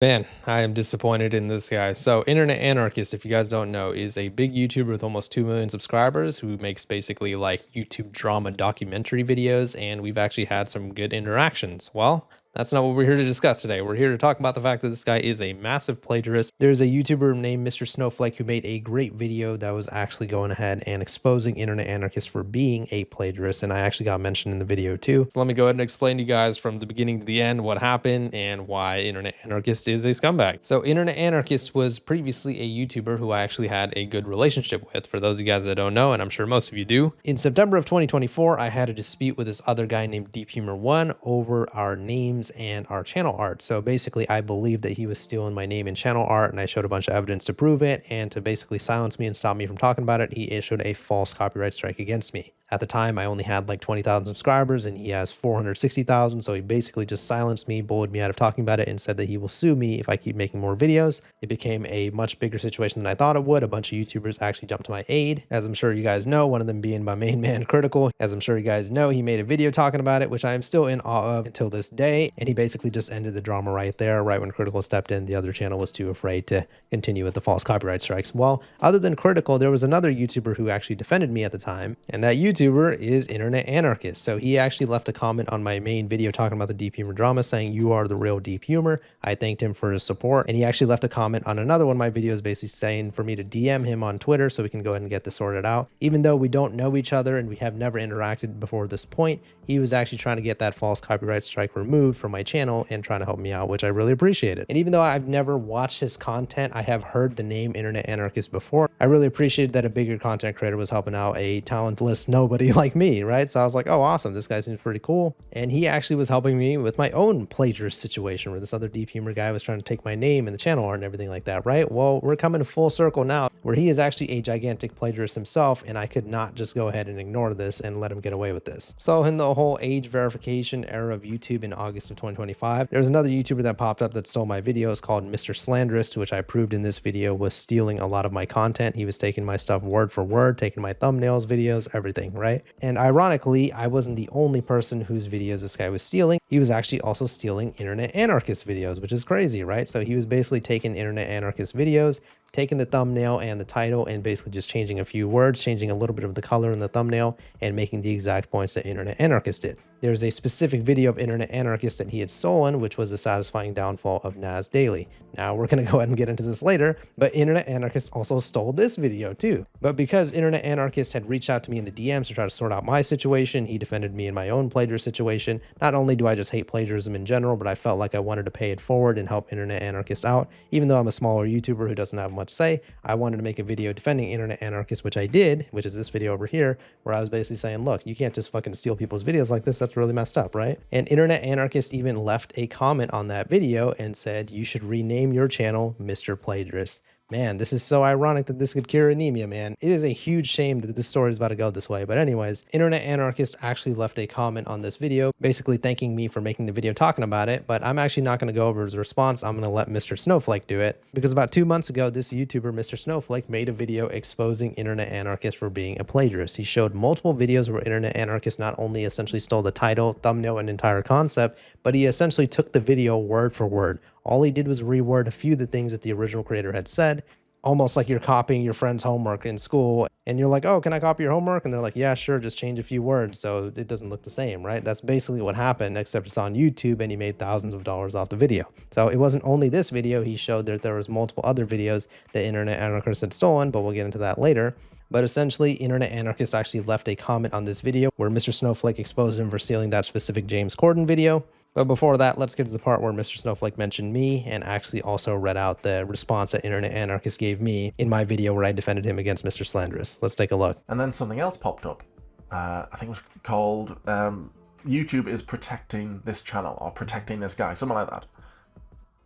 Man, I am disappointed in this guy. So, Internet Anarchist, if you guys don't know, is a big YouTuber with almost 2 million subscribers who makes basically like YouTube drama documentary videos, and we've actually had some good interactions. Well, that's not what we're here to discuss today. We're here to talk about the fact that this guy is a massive plagiarist. There's a YouTuber named Mr.Snowflake who made a great video that was actually going ahead and exposing Internet Anarchist for being a plagiarist, and I actually got mentioned in the video too. So let me go ahead and explain to you guys from the beginning to the end what happened and why Internet Anarchist is a scumbag. So Internet Anarchist was previously a YouTuber who I actually had a good relationship with, for those of you guys that don't know, and I'm sure most of you do. In September of 2024, I had a dispute with this other guy named Deep Humor 1 over our names and our channel art. So basically, I believed that he was stealing my name and channel art, and I showed a bunch of evidence to prove it. And to basically silence me and stop me from talking about it, he issued a false copyright strike against me. At the time, I only had like 20,000 subscribers and he has 460,000. So he basically just silenced me, bullied me out of talking about it, and said that he will sue me if I keep making more videos. It became a much bigger situation than I thought it would. A bunch of YouTubers actually jumped to my aid. As I'm sure you guys know, one of them being my main man, Critical. As I'm sure you guys know, he made a video talking about it, which I am still in awe of until this day. And he basically just ended the drama right there, right when Critical stepped in. The other channel was too afraid to continue with the false copyright strikes. Well, other than Critical, there was another YouTuber who actually defended me at the time, and that YouTuber is Internet Anarchist. So he actually left a comment on my main video talking about the Deep Humor drama saying, "You are the real Deep Humor." I thanked him for his support, and he actually left a comment on another one of my videos basically saying for me to DM him on Twitter so we can go ahead and get this sorted out. Even though we don't know each other and we have never interacted before this point, he was actually trying to get that false copyright strike removed from my channel and trying to help me out, which I really appreciated. And even though I've never watched his content, I have heard the name Internet Anarchist before. I really appreciated that a bigger content creator was helping out a talentless nobody like me, right? So I was like, oh, awesome, this guy seems pretty cool. And he actually was helping me with my own plagiarist situation where this other Deep Humor guy was trying to take my name and the channel art and everything like that, right? Well, we're coming full circle now where he is actually a gigantic plagiarist himself, and I could not just go ahead and ignore this and let him get away with this. So in the whole age verification era of YouTube in August of 2025, there's another YouTuber that popped up that stole my videos called Mr.Slanderist, which I proved in this video was stealing a lot of my content. He was taking my stuff word for word, taking my thumbnails, videos, everything, right? And ironically, I wasn't the only person whose videos this guy was stealing. He was actually also stealing Internet Anarchist videos, which is crazy, right? So he was basically taking Internet Anarchist videos, taking the thumbnail and the title and basically just changing a few words, changing a little bit of the color in the thumbnail, and making the exact points that Internet Anarchist did. There's a specific video of Internet Anarchist that he had stolen, which was the satisfying downfall of Nas Daily. Now we're going to go ahead and get into this later, but Internet Anarchist also stole this video too. But because Internet Anarchist had reached out to me in the DMs to try to sort out my situation, he defended me in my own plagiarism situation. Not only do I just hate plagiarism in general, but I felt like I wanted to pay it forward and help Internet Anarchist out. Even though I'm a smaller YouTuber who doesn't have much say, I wanted to make a video defending Internet Anarchist, which I did, which is this video over here, where I was basically saying, look, you can't just fucking steal people's videos like this. That's really messed up, right? And Internet Anarchist even left a comment on that video and said, you should rename your channel Mr. Plagiarist. Man, this is so ironic that this could cure anemia, man. It is a huge shame that this story is about to go this way. But anyways, Internet Anarchist actually left a comment on this video, basically thanking me for making the video talking about it. But I'm actually not going to go over his response. I'm going to let Mr. Snowflake do it. Because about 2 months ago, this YouTuber, Mr. Snowflake, made a video exposing Internet Anarchist for being a plagiarist. He showed multiple videos where Internet Anarchist not only essentially stole the title, thumbnail, and entire concept, but he essentially took the video word for word. All he did was reword a few of the things that the original creator had said, almost like you're copying your friend's homework in school and you're like, oh, can I copy your homework? And they're like, yeah, sure, just change a few words so it doesn't look the same, right? That's basically what happened, except it's on YouTube and he made thousands of dollars off the video. So it wasn't only this video. He showed that there was multiple other videos that Internet Anarchist had stolen, but we'll get into that later. But essentially, Internet Anarchist actually left a comment on this video where Mr. Snowflake exposed him for stealing that specific James Corden video. But before that, let's get to the part where Mr. Snowflake mentioned me and actually also read out the response that Internet Anarchist gave me in my video where I defended him against Mr. Slanderist. Let's take a look. And then something else popped up. I think it was called YouTube is protecting this channel or protecting this guy, something like that.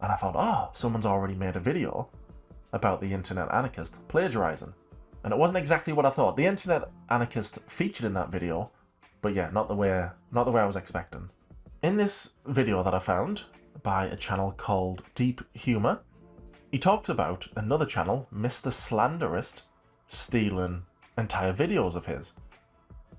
And I thought, oh, someone's already made a video about the Internet Anarchist plagiarizing. And it wasn't exactly what I thought. The Internet Anarchist featured in that video, but yeah, not the way I was expecting. In this video that I found by a channel called Deep Humor, he talks about another channel, Mr.Snowflake, stealing entire videos of his.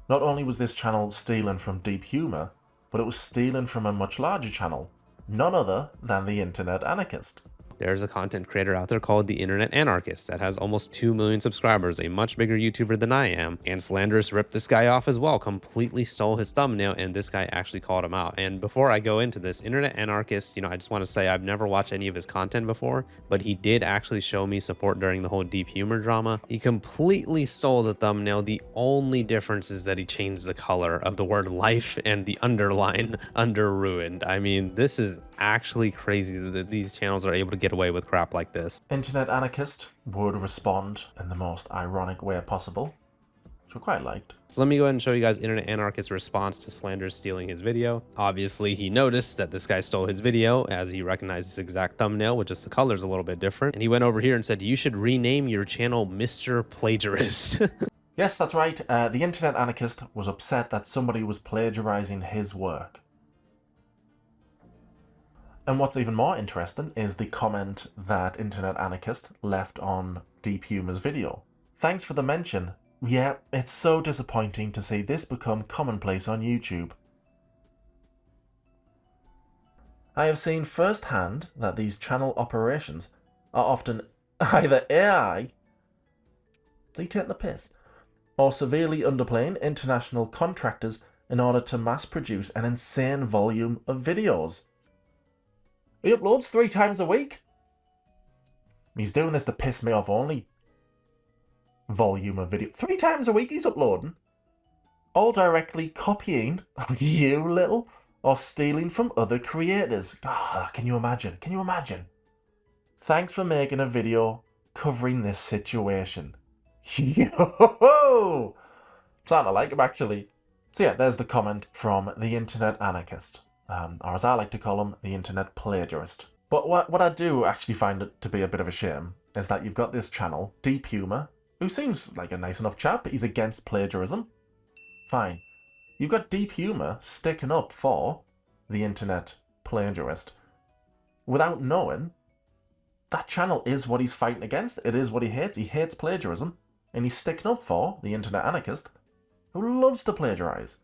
Not only was this channel stealing from Deep Humor, but it was stealing from a much larger channel, none other than the Internet Anarchist. There's a content creator out there called the Internet Anarchist that has almost 2 million subscribers, a much bigger YouTuber than I am. And Slanderist ripped this guy off as well, completely stole his thumbnail, and this guy actually called him out. And before I go into this, Internet Anarchist, I just want to say I've never watched any of his content before, but he did actually show me support during the whole deep humor drama. He completely stole the thumbnail. The only difference is that he changed the color of the word life and the underline under ruined. I mean, this is actually crazy that these channels are able to get away with crap like this. Internet Anarchist would respond in the most ironic way possible, which we quite liked. So let me go ahead and show you guys Internet Anarchist's response to Slanderist stealing his video. Obviously, he noticed that this guy stole his video as he recognized his exact thumbnail, which is the color's a little bit different. And he went over here and said, "You should rename your channel Mr. Plagiarist." Yes, that's right. The Internet Anarchist was upset that somebody was plagiarizing his work. And what's even more interesting is the comment that Internet Anarchist left on Deep Humor's video. "Thanks for the mention. Yeah, it's so disappointing to see this become commonplace on YouTube. I have seen firsthand that these channel operations are often either AI, so you take the piss, or severely underplaying international contractors in order to mass produce an insane volume of videos. He uploads 3 times a week. He's doing this to piss me off only. Volume of video. 3 times a week he's uploading. All directly copying you little or stealing from other creators. God, can you imagine? Can you imagine? Thanks for making a video covering this situation." Yo! Starting to like him actually. So yeah, there's the comment from the Internet Anarchist. Or as I like to call him, the Internet Plagiarist. But what I do actually find it to be a bit of a shame is that you've got this channel, Deep Humor, who seems like a nice enough chap. He's against plagiarism. Fine. You've got Deep Humor sticking up for the Internet Plagiarist without knowing that channel is what he's fighting against. It is what he hates. He hates plagiarism. And he's sticking up for the Internet Anarchist who loves to plagiarize.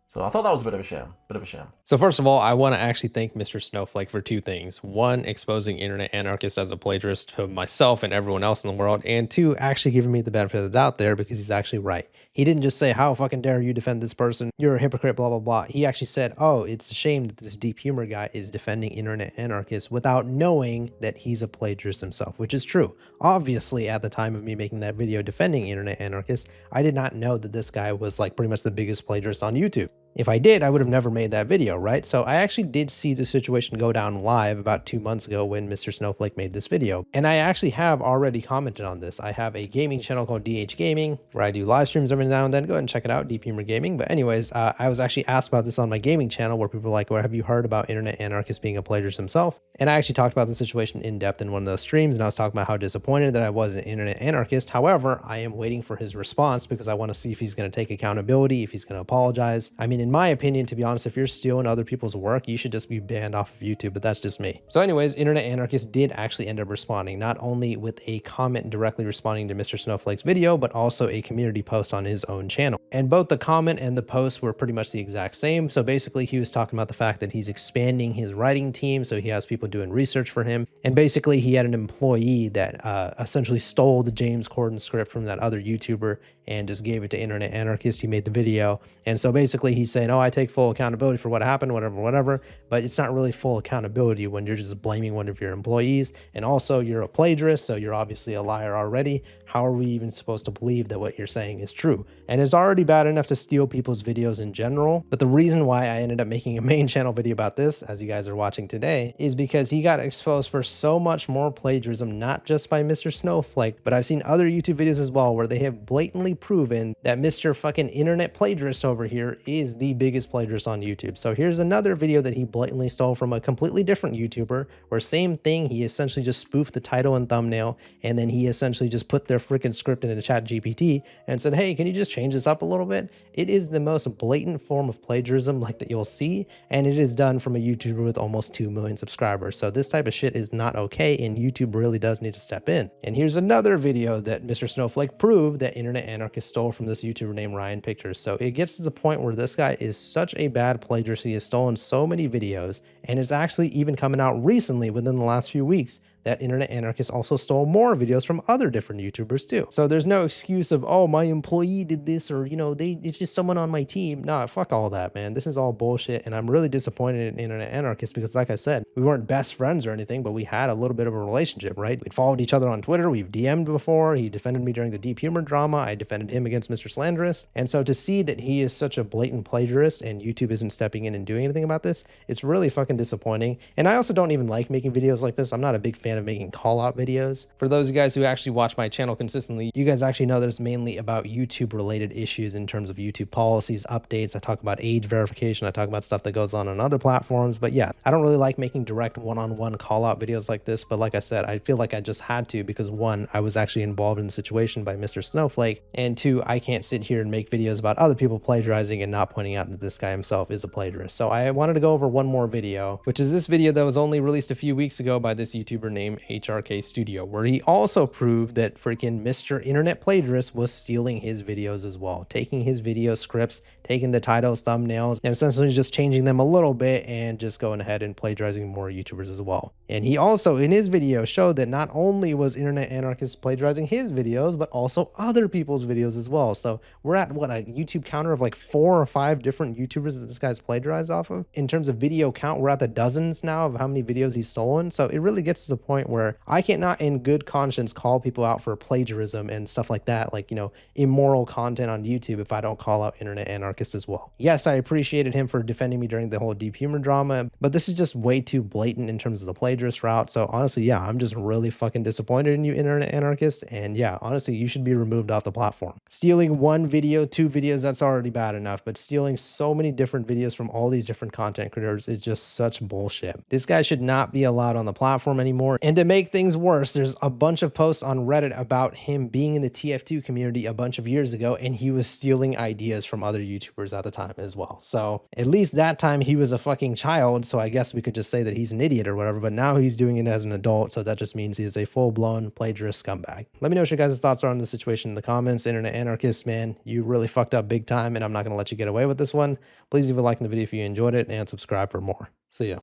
So I thought that was a bit of a shame, So first of all, I want to actually thank Mr. Snowflake for 2 things. 1, exposing Internet Anarchist as a plagiarist to myself and everyone else in the world. And 2, actually giving me the benefit of the doubt there because he's actually right. He didn't just say, "How fucking dare you defend this person? You're a hypocrite, blah, blah, blah." He actually said, "Oh, it's a shame that this Deep Humor guy is defending Internet Anarchist," without knowing that he's a plagiarist himself, which is true. Obviously, at the time of me making that video defending Internet Anarchist, I did not know that this guy was like pretty much the biggest plagiarist on YouTube. If I did, I would have never made that video, right? So I actually did see the situation go down live about 2 months ago when Mr. Snowflake made this video. And I actually have already commented on this. I have a gaming channel called DH Gaming where I do live streams every now and then. Go ahead and check it out, Deep Humor Gaming. But anyways, I was actually asked about this on my gaming channel where people were like, "Well, have you heard about Internet Anarchist being a plagiarist himself?" And I actually talked about the situation in depth in one of those streams, and I was talking about how disappointed that I was an Internet Anarchist. However, I am waiting for his response because I want to see if he's going to take accountability, if he's going to apologize. I mean, in my opinion, to be honest, if you're stealing other people's work, you should just be banned off of YouTube, but that's just me. So anyways, Internet Anarchist did actually end up responding, not only with a comment directly responding to Mr. Snowflake's video, but also a community post on his own channel. And both the comment and the post were pretty much the exact same. So basically, he was talking about the fact that he's expanding his writing team, so he has people doing research for him. And basically, he had an employee that essentially stole the James Corden script from that other YouTuber and just gave it to Internet Anarchist. He made the video. And so basically, he's saying, "Oh, I take full accountability for what happened, whatever. But it's not really full accountability when you're just blaming one of your employees. And also, you're a plagiarist, so you're obviously a liar already. How are we even supposed to believe that what you're saying is true?" And it's already bad enough to steal people's videos in general. But the reason why I ended up making a main channel video about this, as you guys are watching today, is because he got exposed for so much more plagiarism, not just by Mr. Snowflake, but I've seen other YouTube videos as well where they have blatantly proven that Mr. fucking Internet Plagiarist over here is the biggest plagiarist on YouTube. So here's another video that he blatantly stole from a completely different YouTuber, where same thing, he essentially just spoofed the title and thumbnail, and then he essentially just put their freaking script into ChatGPT and said, "Hey, can you just change this up a little bit?" It is the most blatant form of plagiarism like that you'll see, and it is done from a YouTuber with almost 2 million subscribers. So this type of shit is not okay, and YouTube really does need to step in. And here's another video that Mr. Snowflake proved that Internet Anarchist stole from this YouTuber named Ryan Pictures. So it gets to the point where this guy guy is such a bad plagiarist. He has stolen so many videos, and it's actually even coming out recently within the last few weeks that Internet Anarchist also stole more videos from other different YouTubers too. So there's no excuse of, oh, my employee did this, or, you know, it's just someone on my team. Nah, fuck all that, man. This is all bullshit, and I'm really disappointed in Internet Anarchist because, like I said, we weren't best friends or anything, but we had a little bit of a relationship, right? We'd followed each other on Twitter. We've DM'd before. He defended me during the Deep Humor drama. I defended him against Mr. Slanderist. And so to see that he is such a blatant plagiarist and YouTube isn't stepping in and doing anything about this, it's really fucking disappointing. And I also don't even like making videos like this. I'm not a big fan of making call-out videos. For those of you guys who actually watch my channel consistently, you guys actually know there's mainly about YouTube-related issues in terms of YouTube policies, updates. I talk about age verification. I talk about stuff that goes on other platforms. But yeah, I don't really like making direct one-on-one call-out videos like this. But like I said, I feel like I just had to because one, I was actually involved in the situation by Mr. Snowflake, and two, I can't sit here and make videos about other people plagiarizing and not pointing out that this guy himself is a plagiarist. So I wanted to go over one more video, which is this video that was only released a few weeks ago by this YouTuber named HRK Studio, where he also proved that freaking Mr. Internet Plagiarist was stealing his videos as well, taking his video scripts, taking the titles, thumbnails, and essentially just changing them a little bit and just going ahead and plagiarizing more YouTubers as well. And he also, in his video, showed that not only was Internet Anarchist plagiarizing his videos, but also other people's videos as well. So we're at, what, a YouTube counter of like 4 or 5 different YouTubers that this guy's plagiarized off of. In terms of video count, we're at the dozens now of how many videos he's stolen. So it really gets to the point where I cannot in good conscience call people out for plagiarism and stuff like that, like, you know, immoral content on YouTube, if I don't call out Internet Anarchist as well. Yes, I appreciated him for defending me during the whole Deep Humor drama, but this is just way too blatant in terms of the plagiarist route. So honestly, yeah, I'm just really fucking disappointed in you, Internet Anarchist. And yeah, honestly, you should be removed off the platform. Stealing one video, 2 videos, that's already bad enough, but stealing so many different videos from all these different content creators is just such bullshit. This guy should not be allowed on the platform anymore. And to make things worse, there's a bunch of posts on Reddit about him being in the TF2 community a bunch of years ago, and he was stealing ideas from other YouTubers at the time as well. So at least that time he was a fucking child, so I guess we could just say that he's an idiot or whatever, but now he's doing it as an adult, so that just means he is a full-blown plagiarist scumbag. Let me know what your guys' thoughts are on the situation in the comments. Internet Anarchist, man, you really fucked up big time, and I'm not going to let you get away with this one. Please leave a like in the video if you enjoyed it, and subscribe for more. See ya.